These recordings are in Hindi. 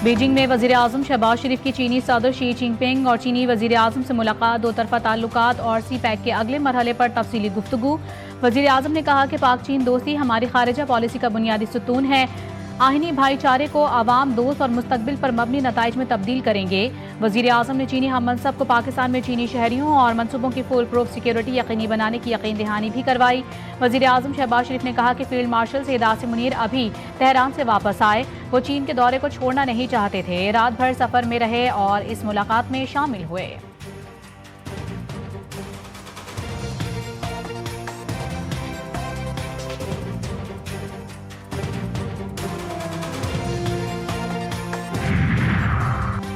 बीजिंग में वज़ीर आज़म शहबाज शरीफ की चीनी सदर शी जिनपिंग और चीनी वज़ीर आज़म से मुलाकात, दो तरफ़ा ताल्लुकात और सी पैक के अगले मरहले पर तफसीली गुफ्तगू। वज़ीर आज़म ने कहा कि पाक चीन दोस्ती हमारी खारिजा पॉलिसी का बुनियादी सुतून है। आहिनी भाईचारे को अवाम दोस्त और मुस्तकबिल पर मबनी नताइज में तब्दील करेंगे। वज़ीर आज़म ने चीनी हम मनसब को पाकिस्तान में चीनी शहरियों और मनसूबों की फुल प्रूफ सिक्योरिटी यकीनी बनाने की यकीन दहानी भी करवाई। वज़ीर आज़म शहबाज शरीफ ने कहा कि फील्ड मार्शल सैयद आसिम मुनीर अभी तेहरान से वापस आए। वो चीन के दौरे को छोड़ना नहीं चाहते थे, रात भर सफ़र में रहे और इस मुलाकात में शामिल हुए।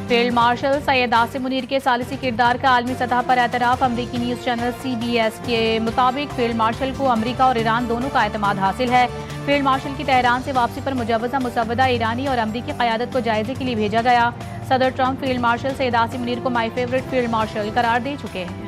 फील्ड मार्शल सैयद आसिम मुनीर के सालिसी किरदार का आलमी सतह पर एतराफ़। अमरीकी न्यूज़ चैनल CBS के मुताबिक फील्ड मार्शल को अमरीका और ईरान दोनों का एतमाद हासिल है। फील्ड मार्शल की तेहरान से वापसी पर मुजव्वज़ा मुसव्वदा ईरानी और अमरीकी क़यादत को जायजे के लिए भेजा गया। सदर Trump field marshal Syed Asim Munir को माई फेवरेट फील्ड मार्शल करार दे चुके हैं।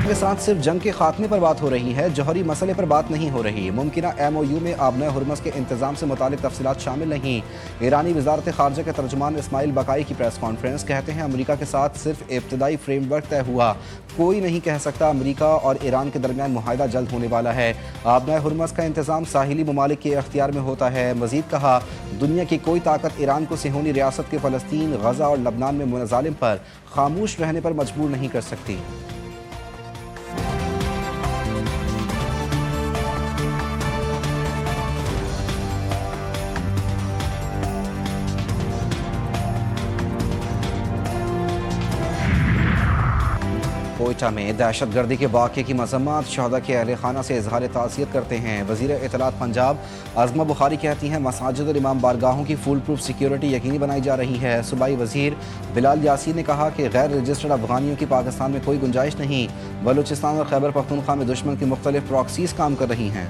के साथ सिर्फ जंग के खात्मे पर बात हो रही है, जौहरी मसले पर बात नहीं हो रही। मुमकिना MOU में आबना हुर्मस के इंतजाम से मुतालिक तफसीलात शामिल नहीं। ईरानी वजारत खारजा के तर्जुमान इस्माइल बकाई की प्रेस कॉन्फ्रेंस। कहते हैं अमरीका के साथ सिर्फ इब्तदाई फ्रेमवर्क तय हुआ, कोई नहीं कह सकता अमरीका और ईरान के दरमियान मुआहिदा जल्द होने वाला है। आबना हुर्मस का इंतजाम साहिली ममालिक के अख्तियार में होता है। मजीद कहा, दुनिया की कोई ताकत ईरान को सिहोनी रियासत के फ़लस्तीन, गजा और लबनान में मुजालिम पर खामोश रहने पर मजबूर नहीं कर सकती। कोयटा में दहशत गर्दी के वाक़े की मज़म्मत, शहदा के अहल खाना से इजहार ताज़ियत करते हैं। वज़ीर इत्तलात पंजाब आज़मा बुखारी कहती हैं मसाजिद और इमाम बारगाहों की फुल प्रूफ सिक्योरिटी यकीनी बनाई जा रही है। सूबाई वज़ीर बिलाल यासीन ने कहा कि गैर रजिस्टर्ड अफगानियों की पाकिस्तान में कोई गुंजाइश नहीं। बलूचिस्तान और खैबर पख्तूनख्वा में दुश्मन की मुख्तलिफ प्रॉक्सीज काम कर रही हैं।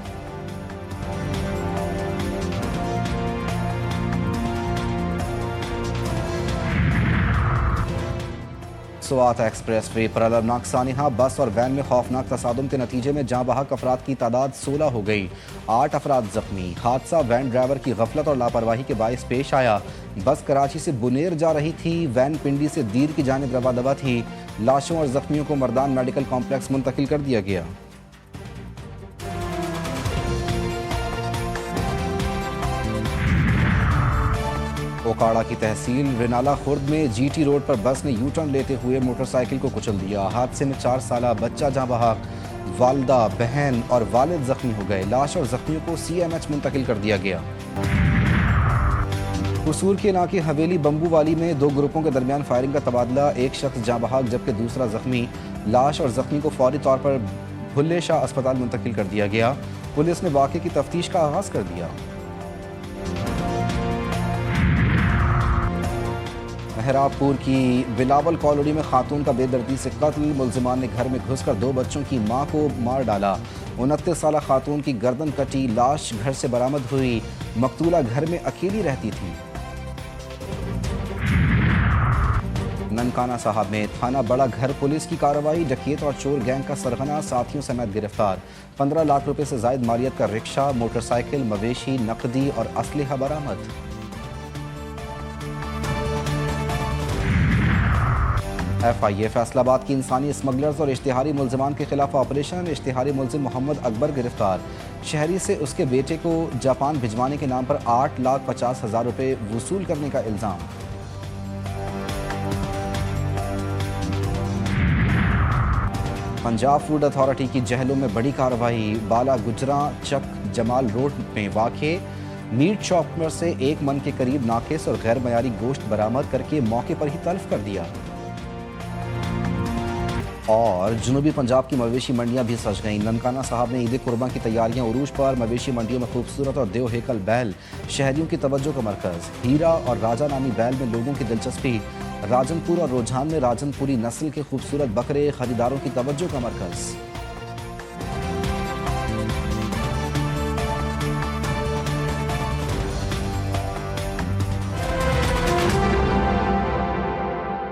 स्वात एक्सप्रेस वे पर अलरनाक सानिहा, बस और वैन में खौफनाक तसादुम के नतीजे में जाँ बहक अफराद की तादाद 16 हो गई, 8 अफराद जख्मी। हादसा वैन ड्राइवर की गफलत और लापरवाही के बायस पेश आया। बस कराची से बुनेर जा रही थी, वैन पिंडी से दीर की जानिब रवा-दवा थी। लाशों और जख्मियों को मर्दान मेडिकल कॉम्प्लेक्स मुंतकिल कर दिया गया। ओकाड़ा की तहसील रिनाला खुर्द में GT रोड पर बस ने यू टर्न लेते हुए मोटरसाइकिल को कुचल दिया। हादसे में 4 साला बच्चा जाँ बहक, वालदा, बहन और वालिद जख्मी हो गए। लाश और जख्मियों को CMH मुंतकिल कर दिया गया। कसूर के इलाके हवेली बम्बू वाली में 2 ग्रुपों के दरमियान फायरिंग का तबादला, एक शख्स जाँ बहक जबकि दूसरा जख्मी। लाश और जख्मी को फौरी तौर पर भुल्ले शाह अस्पताल मुंतकिल कर दिया गया। पुलिस ने वाक़े की तफ्तीश का आगाज़ कर दिया। मेहराबपुर की बिलावल कॉलोनी में खातून का बेदर्दी से कत्ल, मुल्जिमान ने घर में घुसकर 2 बच्चों की मां को मार डाला। 29 साला खातून की गर्दन कटी, लाश घर से बरामद हुई। मकतूला घर में अकेली रहती थी। ननकाना साहब में थाना बड़ा घर पुलिस की कार्रवाई, डकैत और चोर गैंग का सरगना साथियों समेत गिरफ्तार। 15 लाख रुपए से जायद मालियत का रिक्शा, मोटरसाइकिल, मवेशी, नकदी और असलहा बरामद। FIA फैसलाबाद की इंसानी स्मगलर्स और इश्तिहारी मुल्जिमान के खिलाफ ऑपरेशन, इश्तिहारी मुल्जिम मोहम्मद अकबर गिरफ्तार। शहरी से उसके बेटे को जापान भिजवाने के नाम पर 8,50,000 रुपये वसूल करने का इल्ज़ाम। पंजाब फूड अथॉरिटी की जहलों में बड़ी कार्रवाई, बाला गुजरा चक जमाल रोड में वाक़े मीट शॉप में से 1 मन के करीब नाकिस और गैर मयारी गोश्त बरामद करके मौके पर ही तल्फ कर दिया। और जनूबी पंजाब की मवेशी मंडियां भी सज गईं। ननकाना साहब में ईद कुर्बान की तैयारियां उरूज पर, मवेशी मंडियों में खूबसूरत और देव हेकल बैल शहरियों की तवज्जो का मरकज। हीरा और राजा नामी बैल में लोगों की दिलचस्पी, राजनपुर और रुझान में राजनपुरी नस्ल के खूबसूरत बकरे खरीदारों की तवज्जो का मरकज।